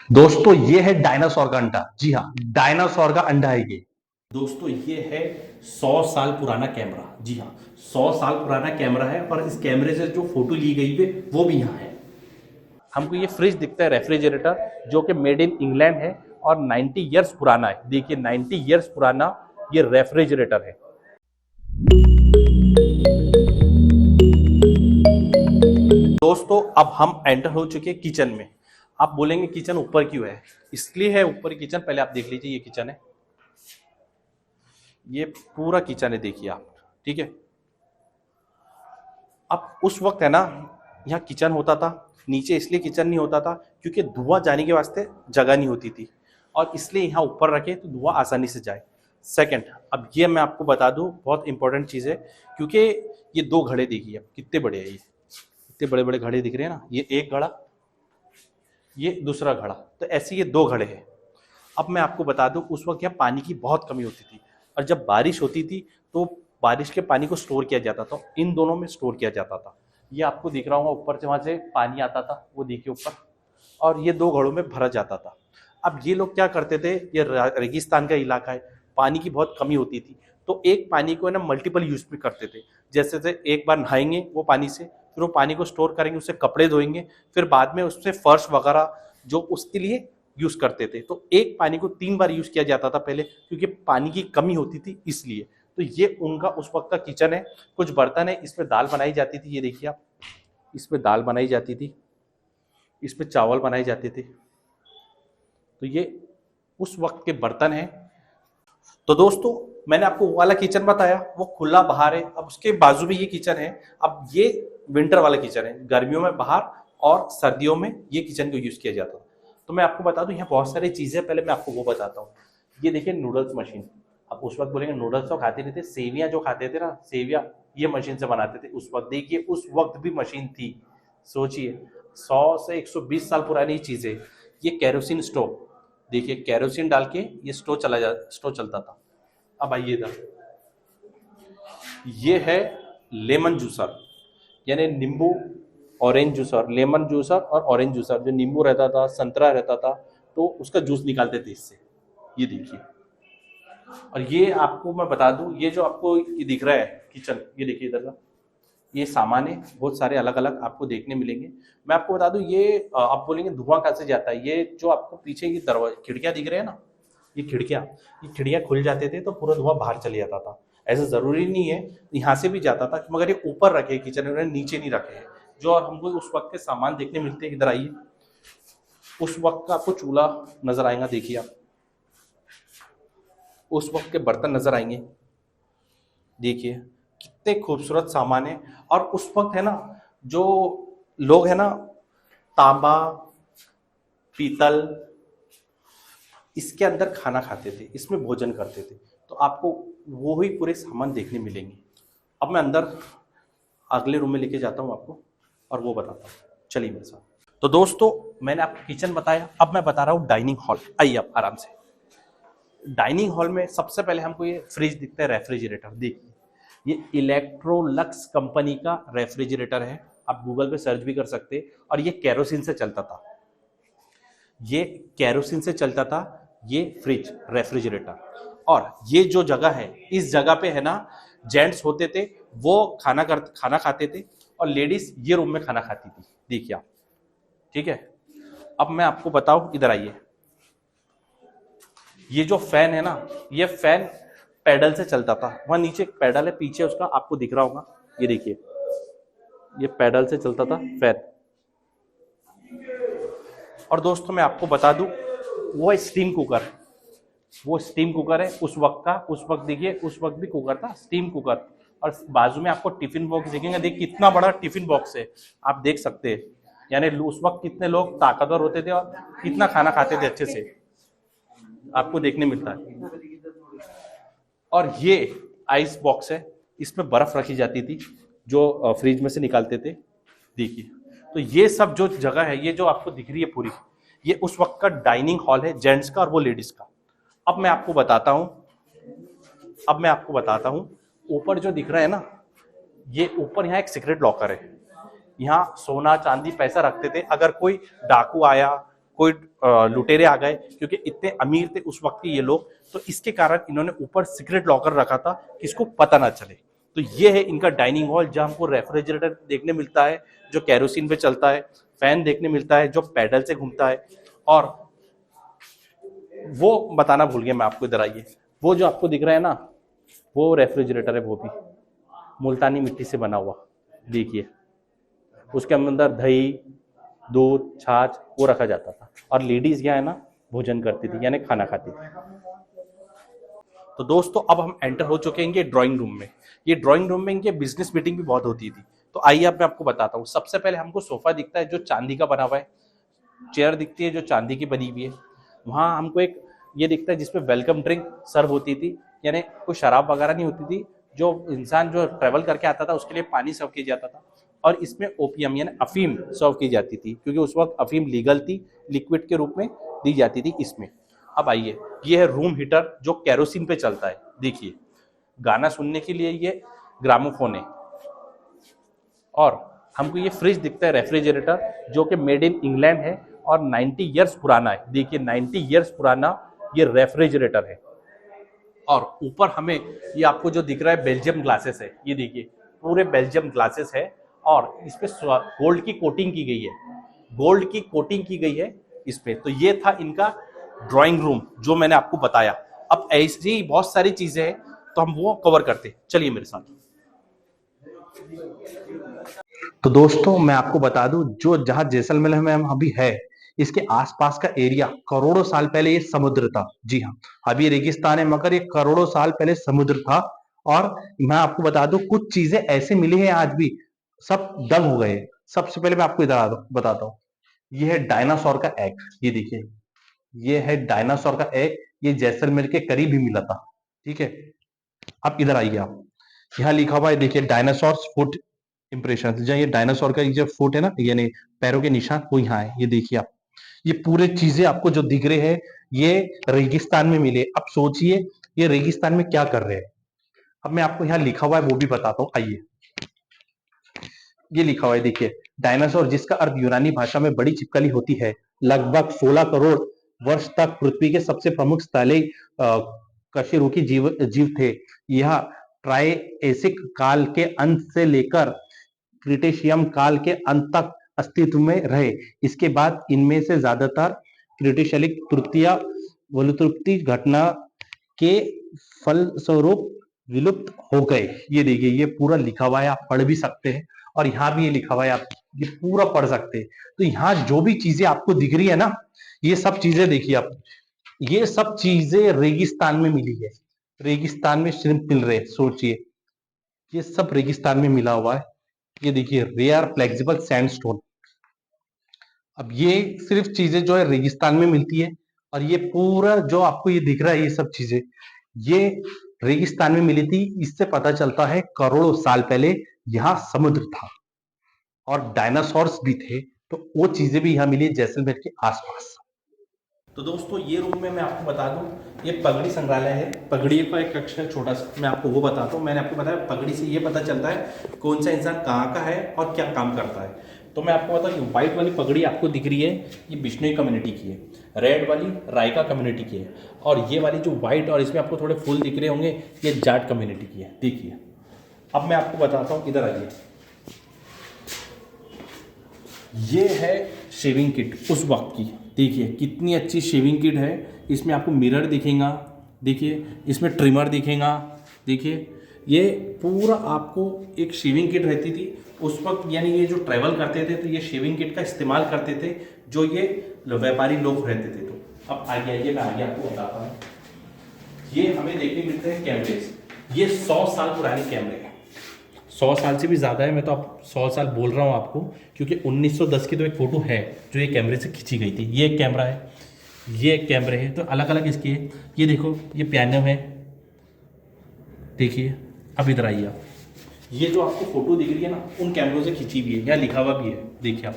दोस्तों ये है डायनासोर का अंडा। जी हाँ, डायनासोर का अंडा है ये। दोस्तों ये है 100 साल पुराना कैमरा। जी हाँ, 100 साल पुराना कैमरा है और इस कैमरे से जो फोटो ली गई है वो भी यहाँ है। हमको ये फ्रिज दिखता है, रेफ्रिजरेटर, जो कि मेड इन इंग्लैंड है और 90 इयर्स पुराना है। देखिए 90 इयर्स पुराना ये रेफ्रिजरेटर है। दोस्तों अब हम एंटर हो चुके हैं किचन में। आप बोलेंगे किचन ऊपर क्यों है? इसलिए है ऊपर किचन, पहले आप देख लीजिए। ये किचन है, ये पूरा किचन है, देखिए आप। ठीक है, अब उस वक्त है ना, यहाँ किचन होता था, नीचे इसलिए किचन नहीं होता था क्योंकि धुआं जाने के वास्ते जगह नहीं होती थी, और इसलिए यहाँ ऊपर रखे तो धुआं आसानी से जाए। सेकंड, अब ये मैं आपको बता दूं, बहुत इंपॉर्टेंट चीज़ है, क्योंकि ये दो घड़े देखिए अब कितने बड़े हैं। ये इतने बड़े बड़े घड़े दिख रहे हैं ना, ये एक घड़ा, ये दूसरा घड़ा, तो ऐसे ये दो घड़े हैं। अब मैं आपको बता दूं, उस वक्त यहाँ पानी की बहुत कमी होती थी, और जब बारिश होती थी तो बारिश के पानी को स्टोर किया जाता था, इन दोनों में स्टोर किया जाता था। ये आपको दिख रहा होगा, ऊपर से वहां से पानी आता था, वो देखिए ऊपर, और ये दो घड़ों में भरा जाता था। अब ये लोग क्या करते थे, ये रेगिस्तान का इलाका है, पानी की बहुत कमी होती थी, तो एक पानी को है ना मल्टीपल यूज भी करते थे। जैसे से एक बार नहाएंगे वो पानी से, फिर वो पानी को स्टोर करेंगे, उससे कपड़े धोएंगे, फिर बाद में उससे फर्श वगैरह जो उसके लिए यूज करते थे। तो एक पानी को 3 बार यूज किया जाता था पहले, क्योंकि पानी की कमी होती थी इसलिए। तो ये उनका उस वक्त का किचन है। कुछ बर्तन है, इसमें दाल बनाई जाती थी, ये देखिए आप, इसमें दाल बनाई जाती थी, इसमें चावल बनाए जाते थे। तो ये उस वक्त के बर्तन हैं। तो दोस्तों मैंने आपको वो वाला किचन बताया, वो खुला बाहर है। अब उसके बाजू में ये किचन है। अब ये विंटर वाला किचन है, गर्मियों में बाहर और सर्दियों में ये किचन को यूज किया जाता है। तो मैं आपको बता दूं, यहाँ बहुत सारी चीजें, पहले मैं आपको वो बताता हूँ। ये देखिए नूडल्स मशीन। अब उस वक्त बोलेंगे नूडल्स तो खाते नहीं थे, सेवियां जो खाते थे ना, सेवियां ये मशीन से बनाते थे उस वक्त। देखिए उस वक्त भी मशीन थी, सोचिए 100 से 120 साल पुरानी चीजें। ये केरोसिन स्टोव, देखिए केरोसिन डाल के ये स्टोव चलता था। अब आइए इधर, ये है लेमन जूसर, यानी नींबू ऑरेंज जूसर, लेमन जूसर और ऑरेंज जूसर। जो नींबू रहता था, संतरा रहता था, तो उसका जूस निकालते थे इससे। ये देखिए, और ये आपको मैं बता दूं, ये जो आपको ये दिख रहा है किचन, ये देखिए इधर का, ये सामान है बहुत सारे अलग अलग आपको देखने मिलेंगे। मैं आपको बता दूं, ये आप बोलेंगे धुआं कैसे जाता है, ये जो आपको पीछे ये दरवाजे खिड़कियां दिख रहे हैं ना, ये खिड़कियां खुल जाते थे तो पूरा धुआं बाहर चले जाता था। ऐसा जरूरी नहीं है, यहाँ से भी जाता था, मगर ये ऊपर रखे किचन में, नीचे नहीं रखे हैं। जो हमको उस वक्त के सामान देखने मिलते हैं, इधर आइए, उस वक्त का आपको चूल्हा नजर आएगा, देखिए आप, उस वक्त के बर्तन नजर आएंगे, देखिए कितने खूबसूरत सामान है। और उस वक्त है ना, जो लोग है ना, तांबा, पीतल, इसके अंदर खाना खाते थे, इसमें भोजन करते थे। तो आपको वो ही पूरे सामान देखने मिलेंगे। अब मैं अंदर अगले रूम में लेके जाता हूँ आपको, और वो बताता हूँ, चलिए मेरे साथ। तो दोस्तों मैंने आपको किचन बताया, अब मैं बता रहा हूँ डाइनिंग हॉल। आइए आप आराम से। डाइनिंग हॉल में सबसे पहले हमको ये फ्रिज दिखता है, रेफ्रिजरेटर। देखिए ये इलेक्ट्रोलक्स कंपनी का रेफ्रिजरेटर है, आप गूगल पे सर्च भी कर सकते हैं। और ये केरोसिन से चलता था, ये केरोसिन से चलता था ये फ्रिज, रेफ्रिजरेटर। और ये जो जगह है, इस जगह पे है ना, जेंट्स होते थे वो खाना खाते थे, और लेडीज ये रूम में खाना खाती थी, देखिए आप। ठीक है, अब मैं आपको बताऊं, इधर आइए। ये जो फैन है ना, ये फैन पैडल से चलता था। वहां नीचे एक पैडल है, पीछे उसका आपको दिख रहा होगा, ये देखिए, ये पैडल से चलता था फैन। और दोस्तों मैं आपको बता दूं, वो स्टीम कुकर, वो स्टीम कुकर है उस वक्त का। उस वक्त देखिए, उस वक्त भी कुकर था, स्टीम कुकर। और बाजू में आपको टिफिन बॉक्स दिखेंगे, देखिए कितना बड़ा टिफिन बॉक्स है, आप देख सकते हैं। यानी उस वक्त कितने लोग ताकतवर होते थे और कितना खाना खाते थे अच्छे से, आपको देखने मिलता है। और ये आइस बॉक्स है, इसमें बर्फ रखी जाती थी, जो फ्रिज में से निकालते थे, देखिए। तो ये सब जो जगह है, ये जो आपको दिख रही है पूरी, ये उस वक्त का डाइनिंग हॉल है, जेंट्स का और वो लेडीज का। अब मैं आपको बताता हूं, ऊपर जो दिख रहा है ना, ये ऊपर यहाँ एक सीक्रेट लॉकर है। यहाँ सोना चांदी पैसा रखते थे। अगर कोई डाकू आया कोई लुटेरे आ गए, क्योंकि इतने अमीर थे उस वक्त के ये लोग, तो इसके कारण इन्होंने ऊपर सीक्रेट लॉकर रखा था कि इसको पता ना चले। तो ये है इनका डाइनिंग हॉल, जहाँ हमको रेफ्रिजरेटर देखने मिलता है जो केरोसिन पे चलता है, फैन देखने मिलता है जो पैडल से घूमता है, और वो बताना भूल गया मैं आपको, इधर आइए, वो जो आपको दिख रहा है ना, वो रेफ्रिजरेटर है, वो भी मुल्तानी मिट्टी से बना हुआ, देखिए उसके अंदर दही, दूध, छाछ वो रखा जाता था, और लेडीज यहाँ है ना भोजन करती थी, यानी खाना खाती थी। तो दोस्तों अब हम एंटर हो चुके हैं इनके ड्राइंग रूम में। ये ड्राइंग रूम में इनके बिजनेस मीटिंग भी बहुत होती थी। तो आइए अब मैं आपको बताता हूँ। सबसे पहले हमको सोफा दिखता है जो चांदी का बना हुआ है, चेयर दिखती है जो चांदी की बनी हुई है, वहाँ हमको एक ये दिखता है जिसमें वेलकम ड्रिंक सर्व होती थी, यानी कोई शराब वगैरह नहीं होती थी, जो इंसान जो ट्रैवल करके आता था उसके लिए पानी सर्व किया जाता था, और इसमें ओपियम यानी अफीम सर्व की जाती थी, क्योंकि उस वक्त अफीम लीगल थी, लिक्विड के रूप में दी जाती थी इसमें। अब आइए, ये है रूम हीटर जो केरोसिन पे चलता है, देखिए गाना सुनने के लिए ये ग्रामोफोन है, और हमको ये फ्रिज दिखता है रेफ्रिजरेटर जो कि मेड इन इंग्लैंड है और 90 इयर्स पुराना है, देखिए 90 इयर्स पुराना ये रेफ्रिजरेटर है। और ऊपर हमें ये आपको जो दिख रहा है बेल्जियम ग्लासेस है, ये देखिए पूरे बेल्जियम ग्लासेस है, और इस पे गोल्ड की कोटिंग की गई है, गोल्ड की कोटिंग की गई है इस पे। तो ये था इनका ड्राइंग रूम जो मैंने आपको बताया। अब ऐसी ही बहुत सारी चीजें हैं, तो हम वो कवर करते हैं, चलिए मेरे साथ। तो दोस्तों मैं आपको बता दूं, जो जहां जैसलमेर में हम अभी है, इसके आसपास का एरिया करोड़ों साल पहले ये समुद्र था। जी हाँ, अभी रेगिस्तान है मगर ये करोड़ों साल पहले समुद्र था। और मैं आपको बता दूं, कुछ चीजें ऐसे मिली हैं आज भी, सब दंग हो गए। सबसे पहले मैं आपको इधर बताता हूँ, ये है डायनासोर का एग, ये देखिए, ये है डायनासोर का एग, ये जैसलमेर के करीब ही मिला था। ठीक है, अब इधर आइए आप, यहाँ लिखा हुआ है देखिए डायनासोर फुट इंप्रेशन, जहाँ ये डायनासोर का जो फुट है ना, यानी पैरों के निशान, वो यहाँ है, ये देखिए आप। ये पूरे चीजें आपको जो दिख रहे हैं ये रेगिस्तान में मिले। अब सोचिए ये रेगिस्तान में क्या कर रहे हैं। अब मैं आपको यहाँ लिखा हुआ है वो भी बताता हूँ, आइए। ये लिखा हुआ है देखिए, डायनासोर जिसका अर्थ यूनानी भाषा में बड़ी छिपकली होती है, लगभग 16 करोड़ वर्ष तक पृथ्वी के सबसे प्रमुख स्थलीय कशेरुकी जीव थे। यह ट्राइएसिक काल के अंत से लेकर क्रिटेशियम काल के अंत तक अस्तित्व में रहे। इसके बाद इनमें से ज्यादातर क्रिटेशियलिक तृतीय वलुप्ति घटना के फलस्वरूप विलुप्त हो गए। ये देखिए, ये पूरा लिखा हुआ है, आप पढ़ भी सकते हैं, और यहाँ भी ये लिखा हुआ है, आप ये पूरा पढ़ सकते हैं। तो यहाँ जो भी चीजें आपको दिख रही है ना, ये सब चीजें देखिए आप, ये सब चीजें रेगिस्तान में मिली है। रेगिस्तान में श्रिम्प मिल रहे हैं, सोचिए ये सब रेगिस्तान में मिला हुआ है। ये देखिए रेयर फ्लेक्सिबल सैंडस्टोन। अब ये सिर्फ चीजें जो है रेगिस्तान में मिलती है, और ये पूरा जो आपको ये दिख रहा है ये सब चीजें ये रेगिस्तान में मिली थी। इससे पता चलता है करोड़ों साल पहले यहाँ समुद्र था और डायनासोर्स भी थे, तो वो चीजें भी यहाँ मिली जैसलमेर के आसपास। तो दोस्तों ये रूम में मैं आपको बता दूं, ये पगड़ी संग्रहालय है, पगड़ी का एक कक्ष है छोटा सा, मैं आपको वो बताता हूँ। मैंने आपको बताया पगड़ी से ये पता चलता है कौन सा इंसान कहाँ का है और क्या काम करता है। तो मैं आपको बताऊँ, ये व्हाइट वाली पगड़ी आपको दिख रही है ये बिश्नोई कम्युनिटी की है, रेड वाली रायका कम्युनिटी की है, और ये वाली जो व्हाइट और इसमें आपको थोड़े फूल दिख रहे होंगे ये जाट कम्युनिटी की है। देखिए अब मैं आपको बताता हूँ, इधर आइए, ये है शेविंग किट उस वक्त की। देखिए कितनी अच्छी शेविंग किट है, इसमें आपको मिरर दिखेगा, देखिए इसमें ट्रिमर दिखेगा, देखिए ये पूरा आपको एक शेविंग किट रहती थी उस वक्त, यानी ये जो ट्रैवल करते थे तो ये शेविंग किट का इस्तेमाल करते थे, जो ये व्यापारी लोग रहते थे। तो अब आगे आइए, मैं आगे आपको बताता हूँ। ये हमें देखने मिलते हैं कैमरे, ये 100 साल पुराने कैमरे हैं, 100 साल से भी ज़्यादा है। मैं तो अब 100 साल बोल रहा हूँ आपको, क्योंकि 1910 की तो एक फ़ोटो है जो ये कैमरे से खींची गई थी। ये एक कैमरा है, ये एक कैमरे है, तो अलग अलग इसके है। ये देखो ये पियानो है, देखिए। अब इधर आइए आप, ये जो आपको फ़ोटो दिख रही है ना उन कैमरों से खींची हुई है, यहाँ लिखा हुआ भी है, देखिए आप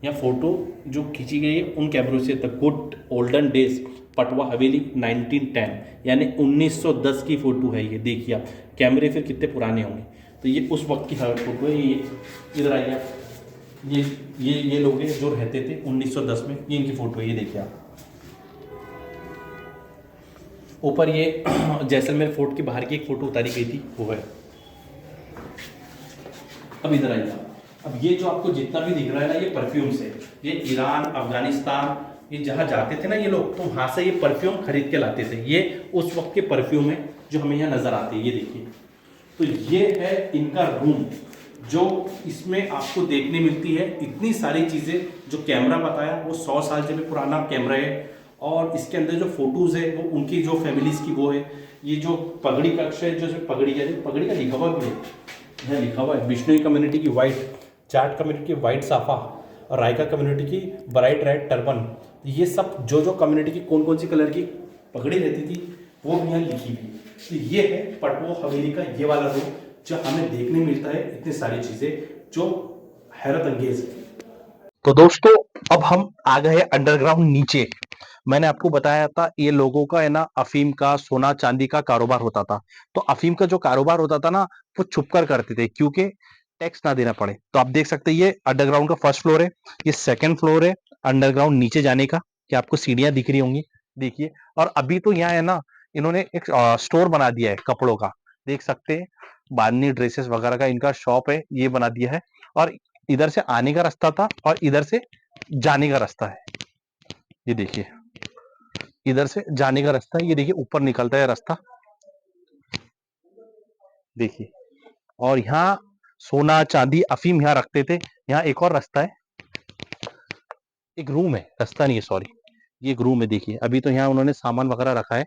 यहाँ फ़ोटो जो खींची गई है उन कैमरों से। The good olden days Patwa हवेली 1910, यानी 1910 की फ़ोटो है ये। देखिए आप कैमरे फिर कितने पुराने होंगे, तो ये उस वक्त की फोटो है ये। इधर आइए आप, ये लोग हैं जो रहते थे 1910 में, ये इनकी फोटो है, ये देखिए आप। ऊपर ये जैसलमेर फोर्ट के बाहर की एक फोटो उतारी गई थी, वो है। अब इधर आइए आप। अब ये जो आपको जितना भी दिख रहा है ना, ये परफ्यूम्स है। ये ईरान, अफगानिस्तान, ये जहाँ जाते थे ना ये लोग, तो वहाँ से ये परफ्यूम खरीद के लाते थे। ये उस वक्त के परफ्यूम है जो हमें यहाँ नज़र आते हैं, ये देखिए। तो ये है इनका रूम, जो इसमें आपको देखने मिलती है इतनी सारी चीज़ें। जो कैमरा बताया वो 100 साल से भी पुराना कैमरा है, और इसके अंदर जो फोटोज़ है वो उनकी जो फैमिलीज़ की वो है। ये जो पगड़ी कक्ष है, जो पगड़ी है, पगड़ी का लिखा हुआ भी है, यहाँ लिखा हुआ है बिश्नोई कम्युनिटी की वाइट, जाट कम्युनिटी की वाइट साफा, और रायका कम्युनिटी की ब्राइट रेड टर्बन। ये सब जो कम्युनिटी की कौन कौन सी कलर की पगड़ी रहती थी वो भी यहाँ लिखी हुई है। तो ये है पटवा हवेली का ये वाला रूम, जो हमें देखने मिलता है इतनी सारी चीज़ें जो हैरत अंगेज है। तो दोस्तों अब हम आ गए अंडरग्राउंड नीचे। मैंने आपको बताया था ये लोगों का है ना अफीम का, सोना चांदी का कारोबार होता था। तो अफीम का जो कारोबार होता था ना, वो छुपकर करते थे क्योंकि टैक्स ना देना पड़े। तो आप देख सकते हैं ये अंडरग्राउंड का फर्स्ट फ्लोर है, ये सेकंड फ्लोर है अंडरग्राउंड नीचे जाने का, कि आपको सीढ़ियां दिख रही होंगी, देखिए। और अभी तो यहाँ है ना, इन्होंने एक स्टोर बना दिया है कपड़ों का, देख सकते हैं। बांधनी ड्रेसेस वगैरह का इनका शॉप है, ये बना दिया है। और इधर से आने का रास्ता था और इधर से जाने का रास्ता है, ये देखिए। इधर से जाने का रास्ता है, ये देखिए ऊपर निकलता है रास्ता, देखिए। और यहाँ सोना चांदी अफीम यहाँ रखते थे। यहाँ एक और रास्ता है, एक रूम है, रास्ता नहीं है सॉरी, ये एक रूम है, देखिए। अभी तो यहाँ उन्होंने सामान वगैरह रखा है,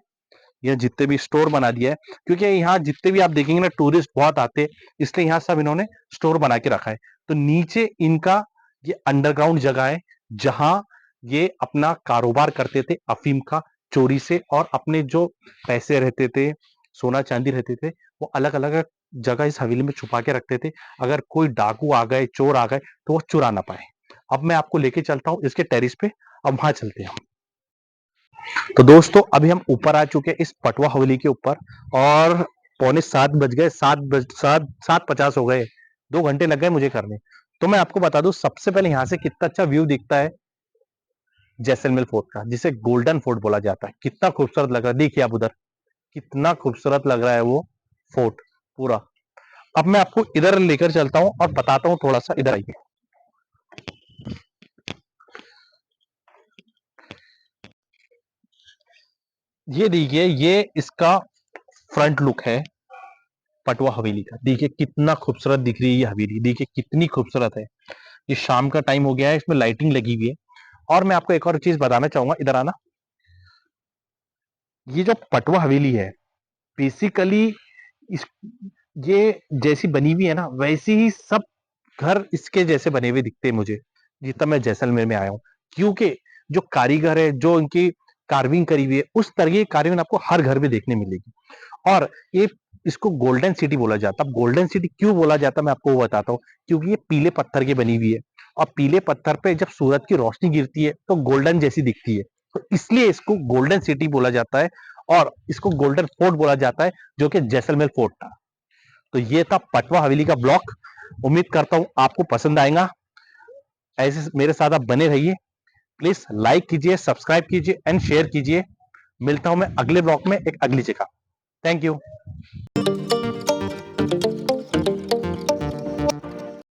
यह जितने भी स्टोर बना दिया है, क्योंकि यहाँ जितने भी आप देखेंगे ना टूरिस्ट बहुत आते हैं, इसलिए यहाँ सब इन्होंने स्टोर बना के रखा है। तो नीचे इनका ये अंडरग्राउंड जगह है, जहां ये अपना कारोबार करते थे अफीम का, चोरी से। और अपने जो पैसे रहते थे, सोना चांदी रहते थे, वो अलग अलग जगह इस हवेली में छुपा के रखते थे। अगर कोई डाकू आ गए, चोर आ गए, तो वो चुरा ना पाए। अब मैं आपको लेके चलता हूँ इसके टेरिस पे, अब वहां चलते हैं। तो दोस्तों अभी हम ऊपर आ चुके हैं इस पटवा हवेली के ऊपर, और 6:45 बज गए, 7:50 हो गए, 2 घंटे लग गए मुझे करने। तो मैं आपको बता दूं सबसे पहले यहाँ से कितना अच्छा व्यू दिखता है जैसलमेर फोर्ट का, जिसे गोल्डन फोर्ट बोला जाता है। कितना खूबसूरत लग रहा है, देखिए आप उधर, कितना खूबसूरत लग रहा है वो फोर्ट पूरा। अब मैं आपको इधर लेकर चलता हूँ और बताता हूँ थोड़ा सा, इधर आइए। ये देखिए, ये इसका फ्रंट लुक है पटवा हवेली का। देखिए कितना खूबसूरत दिख रही है ये हवेली, देखिए कितनी खूबसूरत है। ये शाम का टाइम हो गया है, इसमें लाइटिंग लगी हुई है। और मैं आपको एक और चीज बताना चाहूंगा, इधर आना। ये जो पटवा हवेली है, बेसिकली इस ये जैसी बनी हुई है ना, वैसी ही सब घर इसके जैसे बने हुए दिखते हैं मुझे, जितना मैं जैसलमेर में आया हूँ। क्योंकि जो कारीगर है, जो इनकी कार्विंग करी हुई है, उस तरह की कार्विंग आपको हर घर में देखने मिलेगी। और ये इसको गोल्डन सिटी बोला जाता है। गोल्डन सिटी क्यों बोला जाता है मैं आपको वो बताता हूँ, क्योंकि ये पीले पत्थर की बनी हुई है, और पीले पत्थर पे जब सूरज की रोशनी गिरती है तो गोल्डन जैसी दिखती है, तो इसलिए इसको गोल्डन सिटी बोला जाता है। और इसको गोल्डन फोर्ट बोला जाता है, जो कि जैसलमेर फोर्ट था। तो ये था पटवा हवेली का ब्लॉग, उम्मीद करता हूं आपको पसंद आएगा। ऐसे मेरे साथ आप बने रहिए, प्लीज लाइक कीजिए, सब्सक्राइब कीजिए एंड शेयर कीजिए। मिलता हूं मैं अगले ब्लॉग में एक अगली जगह। Thank you.